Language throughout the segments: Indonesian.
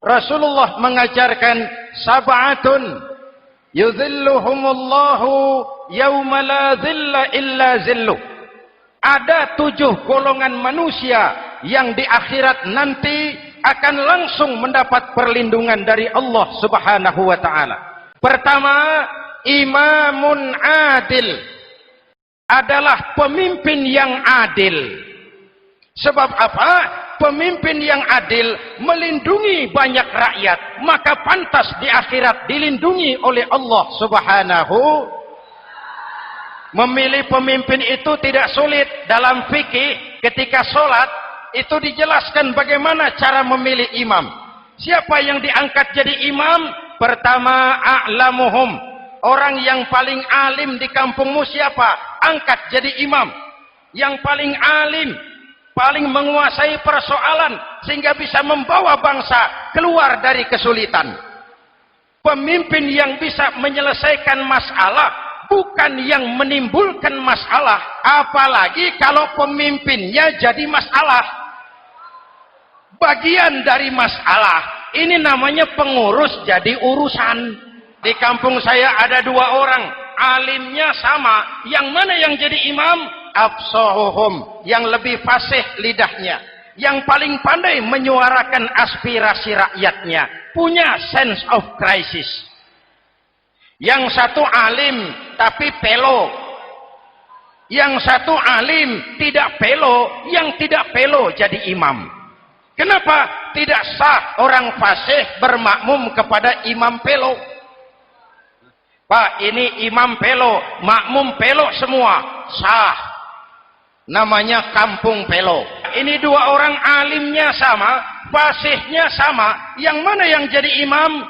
Rasulullah mengajarkan sab'atun yudhilluhumullahu yawma la dhilla illa zilluh. Ada 7 golongan manusia yang di akhirat nanti akan langsung mendapat perlindungan dari Allah Subhanahu wa taala. Pertama, imamun adil, adalah pemimpin yang adil. Sebab apa? Pemimpin yang adil melindungi banyak rakyat, maka pantas di akhirat dilindungi oleh Allah Subhanahu. Memilih pemimpin itu tidak sulit. Dalam fikih ketika sholat itu dijelaskan bagaimana cara memilih imam. Siapa yang diangkat jadi imam? Pertama, a'lamuhum, orang yang paling alim di kampungmu siapa? Angkat jadi imam. Yang paling alim, paling menguasai persoalan sehingga bisa membawa bangsa keluar dari kesulitan. Pemimpin yang bisa menyelesaikan masalah, bukan yang menimbulkan masalah. Apalagi kalau pemimpinnya jadi masalah, bagian dari masalah. Ini namanya pengurus jadi urusan. Di kampung saya ada 2 orang, alimnya sama. Yang mana yang jadi imam? Afsahuhum, yang lebih fasih lidahnya, yang paling pandai menyuarakan aspirasi rakyatnya, punya sense of crisis. Yang satu alim tapi pelo, yang satu alim tidak pelo, yang tidak pelo jadi imam. Kenapa tidak sah orang fasih bermakmum kepada imam pelo? Pak, ini imam pelo, makmum pelo semua, sah. Namanya kampung pelo. Ini 2 orang alimnya sama, fasihnya sama. Yang mana yang jadi imam?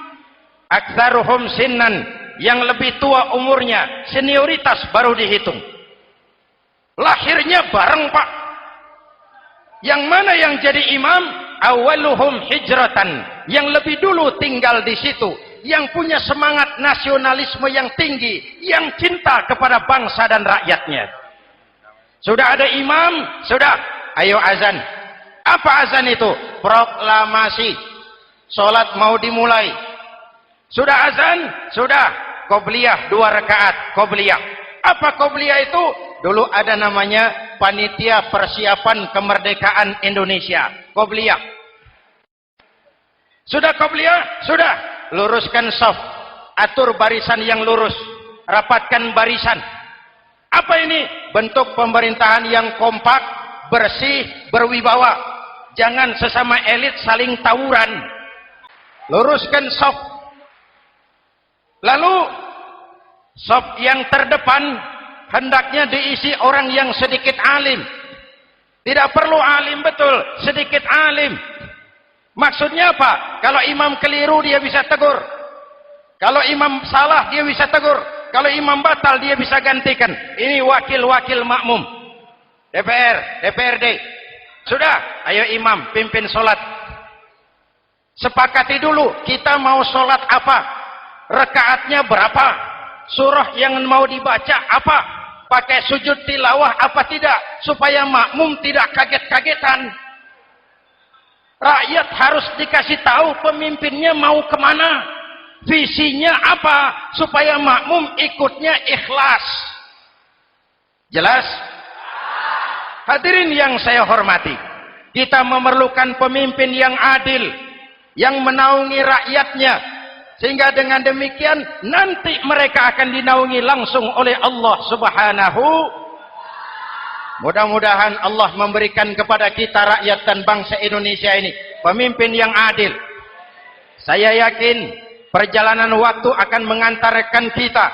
Aktsaruhum sinnan, yang lebih tua umurnya, senioritas baru dihitung. Lahirnya bareng, Pak. Yang mana yang jadi imam? Awaluhum hijratan, yang lebih dulu tinggal di situ, yang punya semangat nasionalisme yang tinggi, yang cinta kepada bangsa dan rakyatnya. Sudah ada imam, sudah, ayo azan. Apa azan itu? Proklamasi. Salat mau dimulai. Sudah azan? Sudah. Qobliyah 2 rakaat, qobliyah. Apa qobliyah itu? Dulu ada namanya Panitia Persiapan Kemerdekaan Indonesia, qobliyah. Sudah qobliyah? Sudah. Luruskan shaf, atur barisan yang lurus, rapatkan barisan. Apa ini? Bentuk pemerintahan yang kompak, bersih, berwibawa. Jangan sesama elit saling tawuran. Luruskan shaf. Lalu shaf yang terdepan hendaknya diisi orang yang sedikit alim. Tidak perlu alim betul, sedikit alim. Maksudnya apa? Kalau imam keliru dia bisa tegur. Kalau imam salah dia bisa tegur. Kalau imam batal dia bisa gantikan. Ini wakil-wakil makmum. DPR, DPRD. Sudah, ayo imam pimpin sholat. Sepakati dulu kita mau sholat apa? Rakaatnya berapa? Surah yang mau dibaca apa? Pakai sujud tilawah apa tidak? Supaya makmum tidak kaget-kagetan. Rakyat harus dikasih tahu pemimpinnya mau kemana. Visinya apa? Supaya makmum ikutnya ikhlas. Jelas? Hadirin yang saya hormati, kita memerlukan pemimpin yang adil, yang menaungi rakyatnya, sehingga dengan demikian nanti mereka akan dinaungi langsung oleh Allah Subhanahu. Mudah-mudahan Allah memberikan kepada kita rakyat dan bangsa Indonesia ini pemimpin yang adil. Saya yakin perjalanan waktu akan mengantarkan kita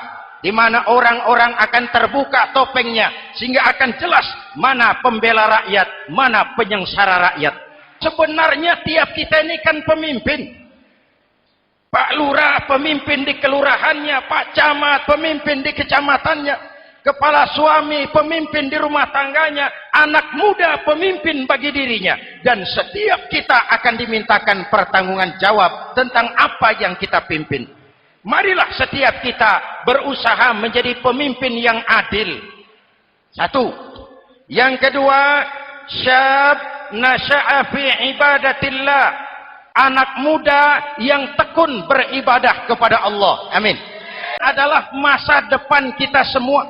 di mana orang-orang akan terbuka topengnya sehingga akan jelas mana pembela rakyat, mana penyengsara rakyat. Sebenarnya tiap kita ini kan pemimpin. Pak Lurah pemimpin di kelurahannya, Pak Camat pemimpin di kecamatannya, kepala suami pemimpin di rumah tangganya, anak muda pemimpin bagi dirinya, dan setiap kita akan dimintakan pertanggungan jawab tentang apa yang kita pimpin. Marilah setiap kita berusaha menjadi pemimpin yang adil. Satu. Yang kedua, syab nasya'a fi ibadatillah, anak muda yang tekun beribadah kepada Allah. Amin. Adalah masa depan kita semua.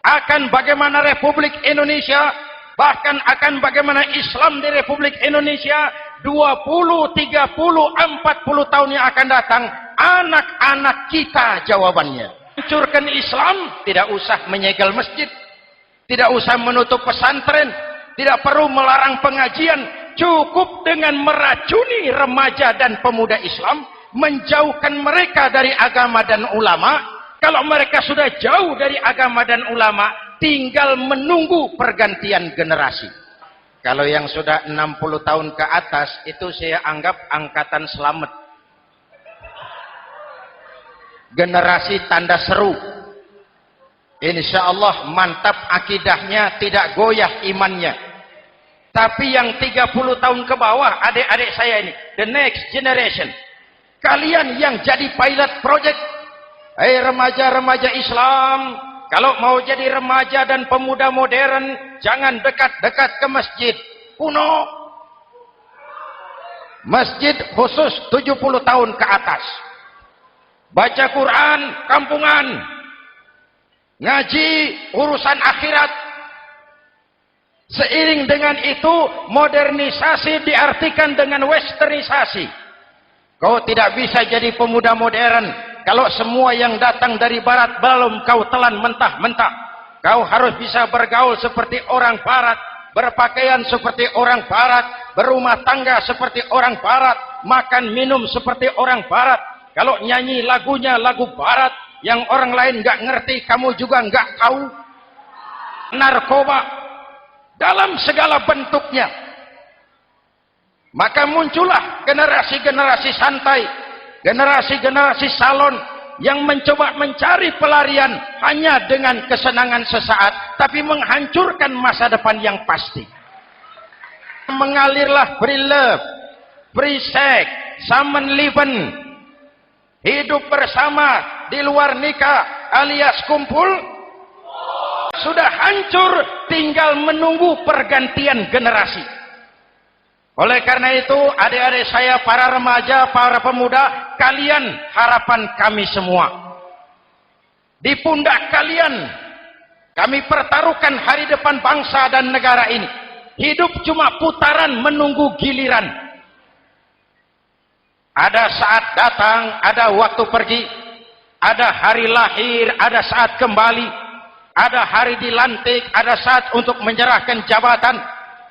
Akan bagaimana Republik Indonesia, bahkan akan bagaimana Islam di Republik Indonesia 20, 30, 40 tahun yang akan datang. Anak-anak kita jawabannya. Hancurkan Islam, tidak usah menyegel masjid, tidak usah menutup pesantren, tidak perlu melarang pengajian. Cukup dengan meracuni remaja dan pemuda Islam, menjauhkan mereka dari agama dan ulama. Kalau mereka sudah jauh dari agama dan ulama, tinggal menunggu pergantian generasi. Kalau yang sudah 60 tahun ke atas, itu saya anggap angkatan selamat. Generasi tanda seru. Insya Allah mantap akidahnya, tidak goyah imannya. Tapi yang 30 tahun ke bawah, adik-adik saya ini, the next generation, kalian yang jadi pilot project. Remaja-remaja Islam, kalau mau jadi remaja dan pemuda modern, jangan dekat-dekat ke masjid kuno. Masjid khusus 70 tahun ke atas. Baca Quran kampungan, ngaji urusan akhirat. Seiring dengan itu, modernisasi diartikan dengan westernisasi. Kau tidak bisa jadi pemuda modern kalau semua yang datang dari barat belum kau telan mentah-mentah. Kau harus bisa bergaul seperti orang barat, berpakaian seperti orang barat, berumah tangga seperti orang barat, makan minum seperti orang barat. Kalau nyanyi lagunya lagu barat yang orang lain nggak ngerti, kamu juga nggak tahu. Narkoba dalam segala bentuknya. Maka muncullah generasi-generasi santai, generasi-generasi salon yang mencoba mencari pelarian hanya dengan kesenangan sesaat, tapi menghancurkan masa depan yang pasti. Mengalirlah free love, free sex, Samenleben, hidup bersama di luar nikah alias kumpul. Sudah hancur, tinggal menunggu pergantian generasi. Oleh karena itu, adik-adik saya, para remaja, para pemuda, kalian harapan kami semua. Di pundak kalian, kami pertaruhkan hari depan bangsa dan negara ini. Hidup cuma putaran menunggu giliran. Ada saat datang, ada waktu pergi. Ada hari lahir, ada saat kembali. Ada hari dilantik, ada saat untuk menyerahkan jabatan.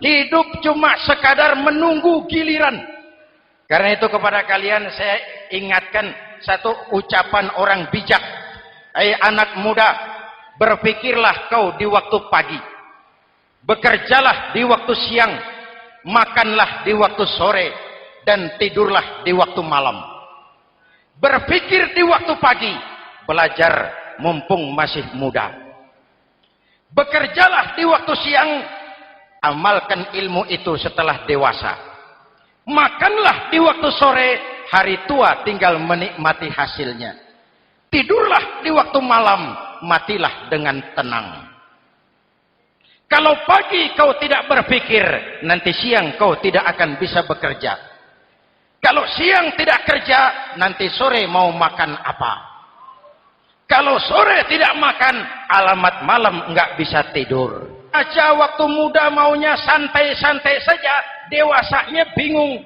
Hidup cuma sekadar menunggu giliran. Karena itu kepada kalian saya ingatkan satu ucapan orang bijak. Hai anak muda, berpikirlah kau di waktu pagi. Bekerjalah di waktu siang. Makanlah di waktu sore. Dan tidurlah di waktu malam. Berpikir di waktu pagi. Belajar mumpung masih muda. Bekerjalah di waktu siang. Amalkan ilmu itu setelah dewasa. Makanlah di waktu sore, hari tua tinggal menikmati hasilnya. Tidurlah di waktu malam, matilah dengan tenang. Kalau pagi kau tidak berpikir, nanti siang kau tidak akan bisa bekerja. Kalau siang tidak kerja, nanti sore mau makan apa? Kalau sore tidak makan, alamat malam nggak bisa tidur. Aja waktu muda maunya santai-santai saja, dewasanya bingung.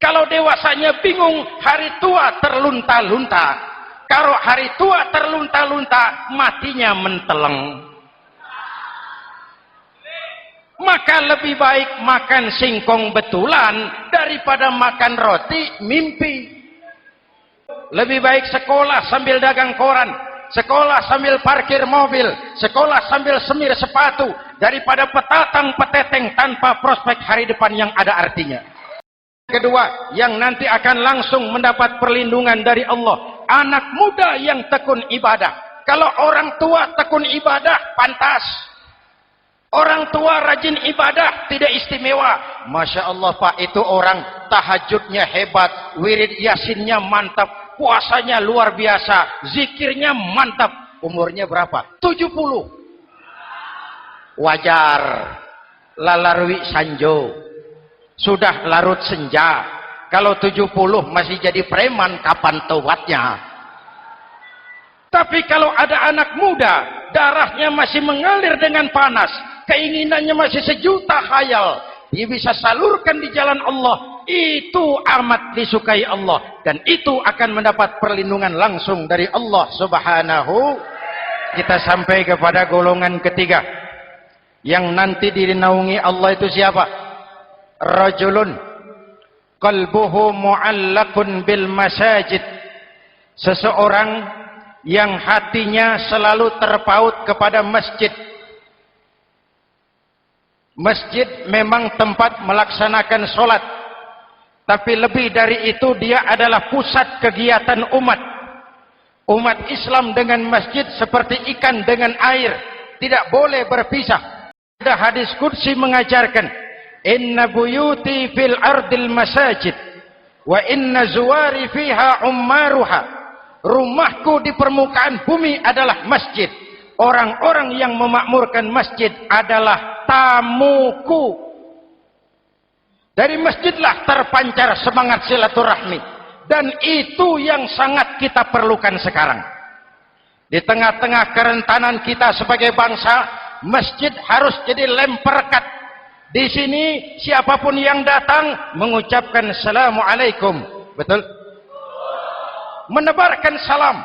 Kalau dewasanya bingung, hari tua terlunta-lunta. Kalau hari tua terlunta-lunta, matinya menteleng. Maka lebih baik makan singkong betulan daripada makan roti mimpi. Lebih baik sekolah sambil dagang koran, sekolah sambil parkir mobil, sekolah sambil semir sepatu, daripada petatang peteteng tanpa prospek hari depan yang ada artinya. Kedua, yang nanti akan langsung mendapat perlindungan dari Allah, anak muda yang tekun ibadah. Kalau orang tua tekun ibadah, pantas. Orang tua rajin ibadah, tidak istimewa. Masya Allah Pak, itu orang tahajudnya hebat, wirid yasinnya mantap, puasanya luar biasa, zikirnya mantap. Umurnya berapa? 70. Wajar. Lalarwi sanjo. Sudah larut senja. Kalau 70 masih jadi preman, kapan tobatnya? Tapi kalau ada anak muda, darahnya masih mengalir dengan panas, keinginannya masih sejuta khayal, dia bisa salurkan di jalan Allah, itu amat disukai Allah, dan itu akan mendapat perlindungan langsung dari Allah Subhanahu. Kita sampai kepada golongan ketiga yang nanti dinaungi Allah. Itu siapa? Rajulun qalbuhu mu'allakun bil masajid, seseorang yang hatinya selalu terpaut kepada masjid. Masjid memang tempat melaksanakan sholat, tapi lebih dari itu dia adalah pusat kegiatan umat. Umat Islam dengan masjid seperti ikan dengan air, tidak boleh berpisah. Ada hadis qudsi mengajarkan, inna buyuti fil ardil masajid wa inna zuwari fiha ummaruha. Rumahku di permukaan bumi adalah masjid. Orang-orang yang memakmurkan masjid adalah tamuku. Dari masjidlah terpancar semangat silaturahmi, dan itu yang sangat kita perlukan sekarang. Di tengah-tengah kerentanan kita sebagai bangsa, masjid harus jadi lem perekat. Di sini siapapun yang datang mengucapkan assalamualaikum, betul? Menebarkan salam,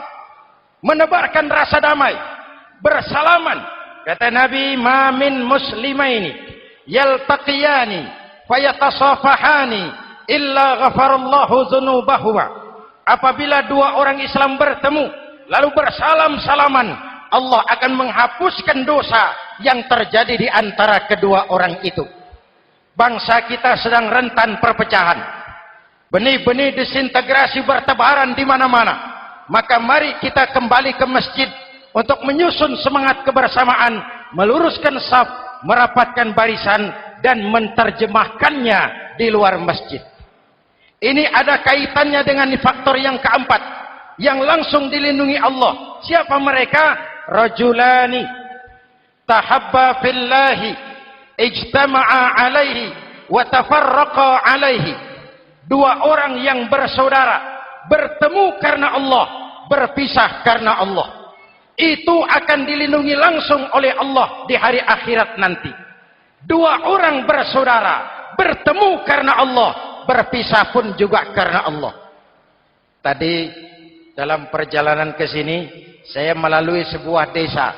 menebarkan rasa damai, bersalaman. Kata Nabi, ma min muslimaini yaltaqiyani fayatasafahani illa ghafarallahu dzunubahuma. Apabila dua orang Islam bertemu lalu bersalam-salaman, Allah akan menghapuskan dosa yang terjadi di antara kedua orang itu. Bangsa kita sedang rentan perpecahan. Benih-benih disintegrasi bertebaran di mana-mana. Maka mari kita kembali ke masjid untuk menyusun semangat kebersamaan, meluruskan saf, merapatkan barisan, dan menerjemahkannya di luar masjid. Ini ada kaitannya dengan faktor yang keempat, yang langsung dilindungi Allah. Siapa mereka? Rajulani tahabba fillahi ijtama'a alaihi wa tafarraqa alaihi. Dua orang yang bersaudara, bertemu karena Allah, berpisah karena Allah. Itu akan dilindungi langsung oleh Allah di hari akhirat nanti. Dua orang bersaudara, bertemu karena Allah, berpisah pun juga karena Allah. Tadi dalam perjalanan ke sini, saya melalui sebuah desa.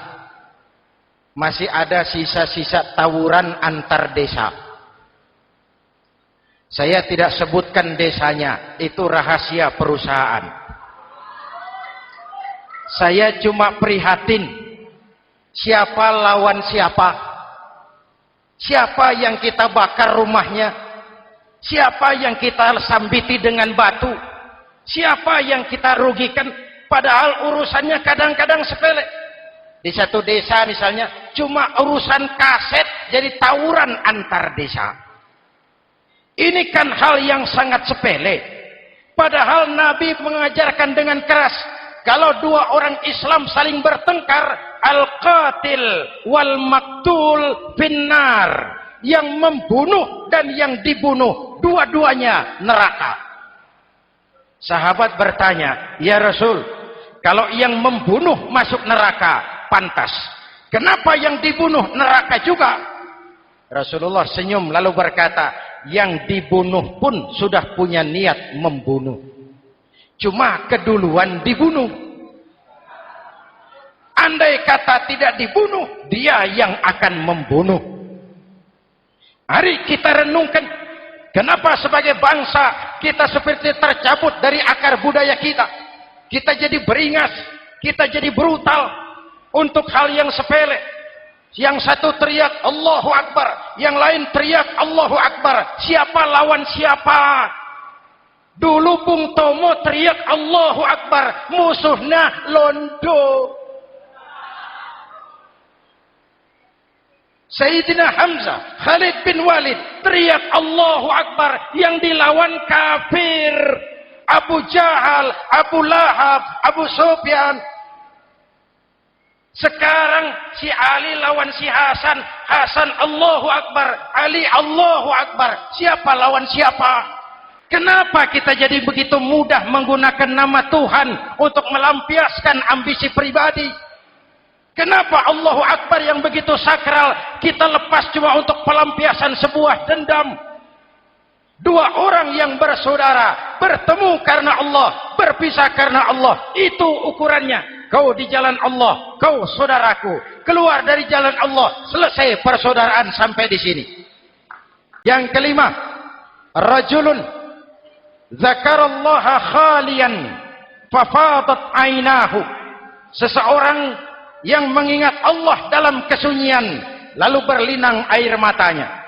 Masih ada sisa-sisa tawuran antar desa. Saya tidak sebutkan desanya, itu rahasia perusahaan. Saya cuma prihatin, siapa lawan siapa, siapa yang kita bakar rumahnya, siapa yang kita sambiti dengan batu, siapa yang kita rugikan, padahal urusannya kadang-kadang sepele. Di satu desa misalnya, cuma urusan kaset jadi tawuran antar desa. Ini kan hal yang sangat sepele. Padahal Nabi mengajarkan dengan keras, kalau dua orang Islam saling bertengkar, al-qatil wal maktul finnar. Yang membunuh dan yang dibunuh, dua-duanya neraka. Sahabat bertanya, ya Rasul, kalau yang membunuh masuk neraka, pantas. Kenapa yang dibunuh neraka juga? Rasulullah senyum lalu berkata, yang dibunuh pun sudah punya niat membunuh, cuma keduluan dibunuh. Andai kata tidak dibunuh, dia yang akan membunuh. Mari kita renungkan, kenapa sebagai bangsa kita seperti tercabut dari akar budaya kita. Kita jadi beringas, kita jadi brutal untuk hal yang sepele. Yang satu teriak Allahu Akbar, yang lain teriak Allahu Akbar. Siapa lawan siapa? Dulu Bung Tomo teriak Allahu Akbar, musuhnya londo. Sayyidina Hamzah, Khalid bin Walid teriak Allahu Akbar, yang dilawan kafir. Abu Jahal, Abu Lahab, Abu Sufyan. Sekarang si Ali lawan si Hasan, Hasan Allahu Akbar, Ali Allahu Akbar. Siapa lawan siapa? Kenapa kita jadi begitu mudah menggunakan nama Tuhan untuk melampiaskan ambisi pribadi? Kenapa Allahu Akbar yang begitu sakral kita lepas cuma untuk pelampiasan sebuah dendam? Dua orang yang bersaudara bertemu karena Allah, berpisah karena Allah, itu ukurannya. Kau di jalan Allah, kau saudaraku. Keluar dari jalan Allah, selesai persaudaraan sampai di sini. Yang kelima, rajulun zakarallaha khalian fafadat ainahu. Seseorang yang mengingat Allah dalam kesunyian lalu berlinang air matanya.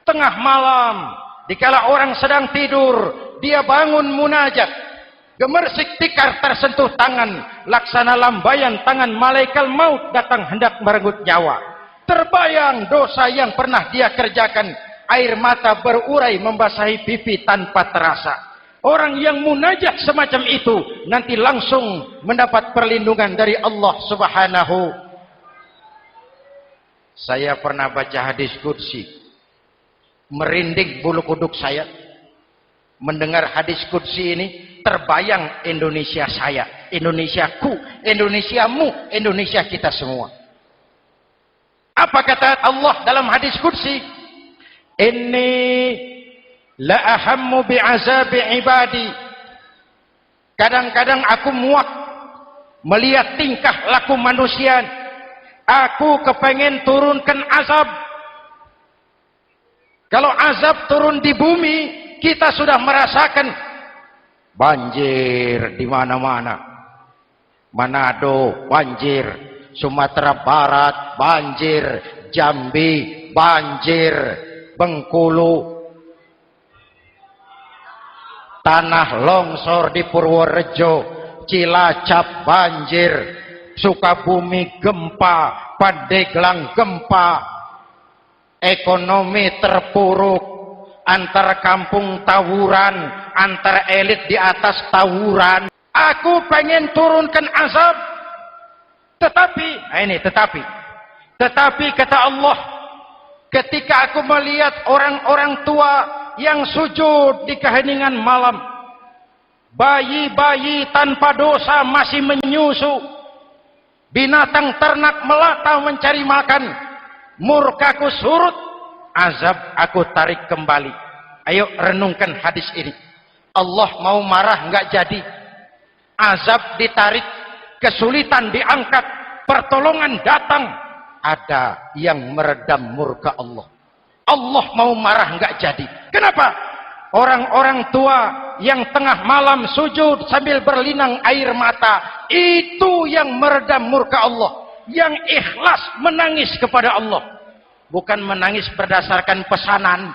Tengah malam, dikala orang sedang tidur, dia bangun munajat, gemersik tikar tersentuh tangan, laksana lambaian tangan malaikat maut datang hendak merenggut nyawa. Terbayang dosa yang pernah dia kerjakan, air mata berurai membasahi pipi tanpa terasa. Orang yang munajat semacam itu nanti langsung mendapat perlindungan dari Allah Subhanahu. Saya pernah baca hadis qudsi, merinding bulu kuduk saya mendengar hadis qudsi ini. Terbayang Indonesia saya, Indonesiaku, Indonesiamu, Indonesia kita semua. Apa kata Allah dalam hadis qudsi? Inni la ahammu bi'azabi ibadi. Kadang-kadang aku muak melihat tingkah laku manusia. Aku kepengen turunkan azab. Kalau azab turun di bumi, kita sudah merasakan banjir di mana-mana. Manado banjir, Sumatera Barat banjir, Jambi banjir, Bengkulu, tanah longsor di Purworejo, Cilacap banjir, Sukabumi gempa, Pandeglang gempa, ekonomi terpuruk, antar kampung tawuran, antar elit di atas tawuran. Aku pengen turunkan azab, tetapi kata Allah, ketika aku melihat orang-orang tua yang sujud di keheningan malam, bayi-bayi tanpa dosa masih menyusu, binatang ternak melata mencari makan, murkaku surut, azab aku tarik kembali. Ayo renungkan hadis ini. Allah mau marah enggak jadi, azab ditarik, kesulitan diangkat, pertolongan datang, ada yang meredam murka Allah. Allah mau marah enggak jadi. Kenapa? Orang-orang tua yang tengah malam sujud sambil berlinang air mata, itu yang meredam murka Allah, yang ikhlas menangis kepada Allah, bukan menangis berdasarkan pesanan.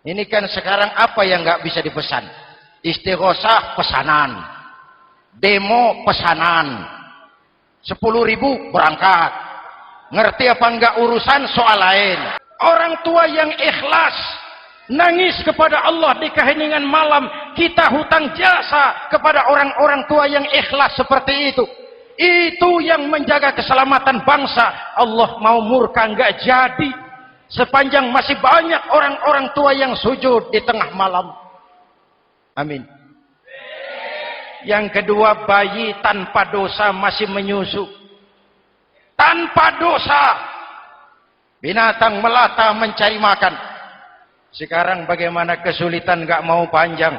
Ini kan sekarang apa yang enggak bisa dipesan? Istighosah pesanan, demo pesanan, 10.000 berangkat. Ngerti apa enggak urusan soal lain. Orang tua yang ikhlas nangis kepada Allah di keheningan malam, kita hutang jasa kepada orang-orang tua yang ikhlas seperti itu. Itu yang menjaga keselamatan bangsa. Allah mau murka enggak jadi, sepanjang masih banyak orang-orang tua yang sujud di tengah malam. Amin. Yang kedua, bayi tanpa dosa masih menyusu. Tanpa dosa, binatang melata mencari makan. Sekarang bagaimana kesulitan gak mau panjang,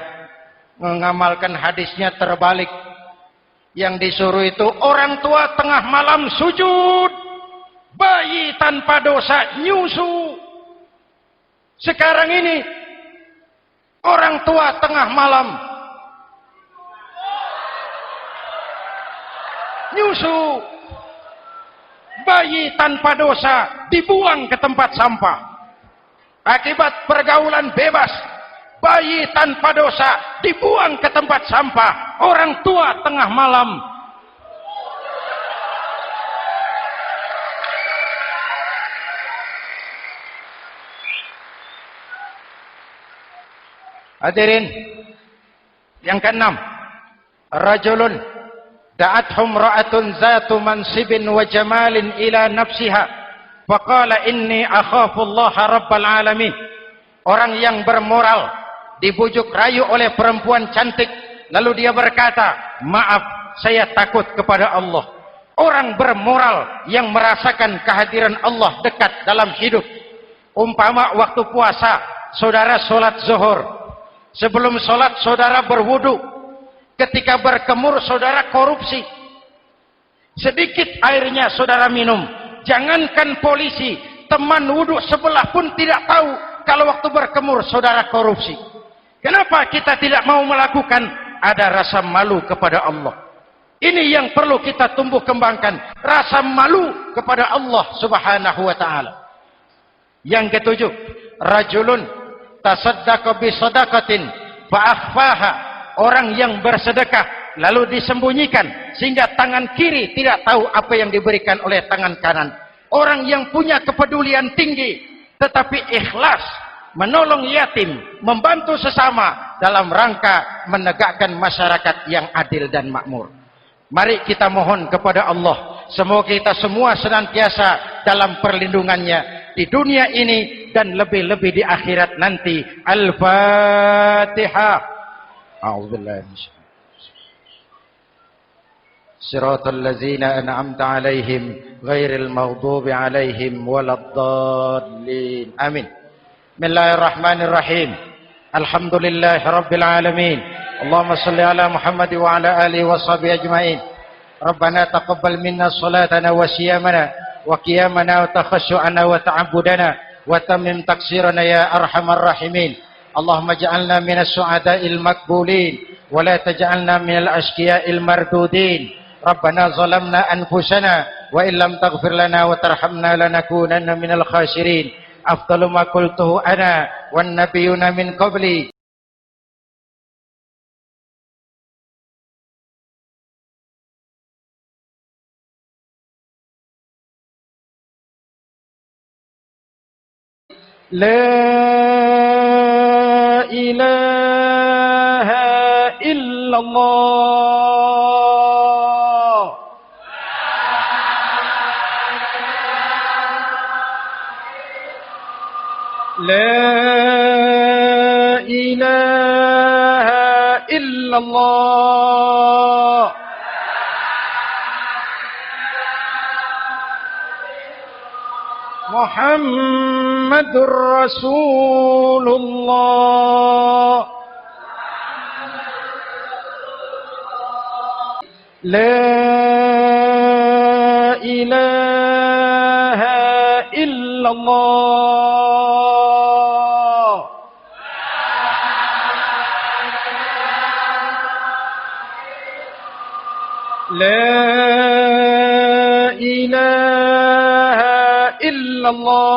mengamalkan hadisnya terbalik. Yang disuruh itu orang tua tengah malam sujud, bayi tanpa dosa nyusu. Sekarang ini orang tua tengah malam nyusu, bayi tanpa dosa dibuang ke tempat sampah. Akibat pergaulan bebas, bayi tanpa dosa dibuang ke tempat sampah. Orang tua tengah malam hadirin. Yang keenam, rajulun da'athum ra'atun zatu mansibin wa jamalin ila nafsiha faqala inni akhafu Allah rabbal alamin. Orang yang bermoral, dibujuk rayu oleh perempuan cantik, lalu dia berkata, maaf, saya takut kepada Allah. Orang bermoral yang merasakan kehadiran Allah dekat dalam hidup. Umpama waktu puasa, saudara sholat zuhur. Sebelum sholat, saudara berwudu. Ketika berkemur, saudara korupsi. Sedikit airnya saudara minum. Jangankan polisi, teman wudu sebelah pun tidak tahu kalau waktu berkemur saudara korupsi. Kenapa kita tidak mau melakukan? Ada rasa malu kepada Allah. Ini yang perlu kita tumbuh kembangkan, rasa malu kepada Allah Subhanahu wa taala. Yang ketujuh, rajulun tasaddaqa bi shadaqatin fa akhfaha, orang yang bersedekah lalu disembunyikan sehingga tangan kiri tidak tahu apa yang diberikan oleh tangan kanan. Orang yang punya kepedulian tinggi tetapi ikhlas menolong yatim, membantu sesama dalam rangka menegakkan masyarakat yang adil dan makmur. Mari kita mohon kepada Allah, semoga kita semua senantiasa dalam perlindungannya di dunia ini dan lebih-lebih di akhirat nanti. Al-Fatihah. A'udzubillahi minasyaitonir rajim. Shiratal ladzina an'amta 'alaihim ghairil maghdubi 'alaihim waladdallin. Amin. Bismillahirrahmanirrahim. Alhamdulillahirabbil alamin. Allahumma salli ala Muhammad wa ala alihi wa sahbihi ajma'in. Rabbana taqabbal minna salatana wa siyamana wa qiyamana wa takhashu'ana wa ta'abbudana wa tammim taqsirana ya arhamar rahimin. Allahumma ja'alna minas su'ada'il maqbulin wa la taj'alna minal ashqiya'il mardudin. Rabbana zalamna anfusana wa illam taghfir lana wa tarhamna lanakunanna minal khasirin. Afdalu ma qultuhu ana wan nabiyyuna min qabli. La ilaha illallah. La ilaha illallah. Muhammadur Rasulullah. La ilaha illallah. La ilaha illallah.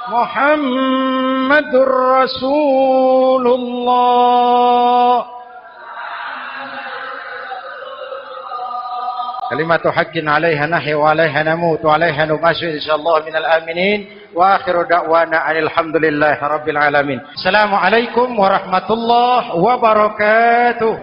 Muhammadur Rasulullah. Kalimatu haqqin 'alaiha nahya wa 'alaiha namut wa 'alaiha nubashir insyaallah minal aminin wa akhiru da'wana alhamdulillahi rabbil alamin. Assalamualaikum warahmatullahi wabarakatuh.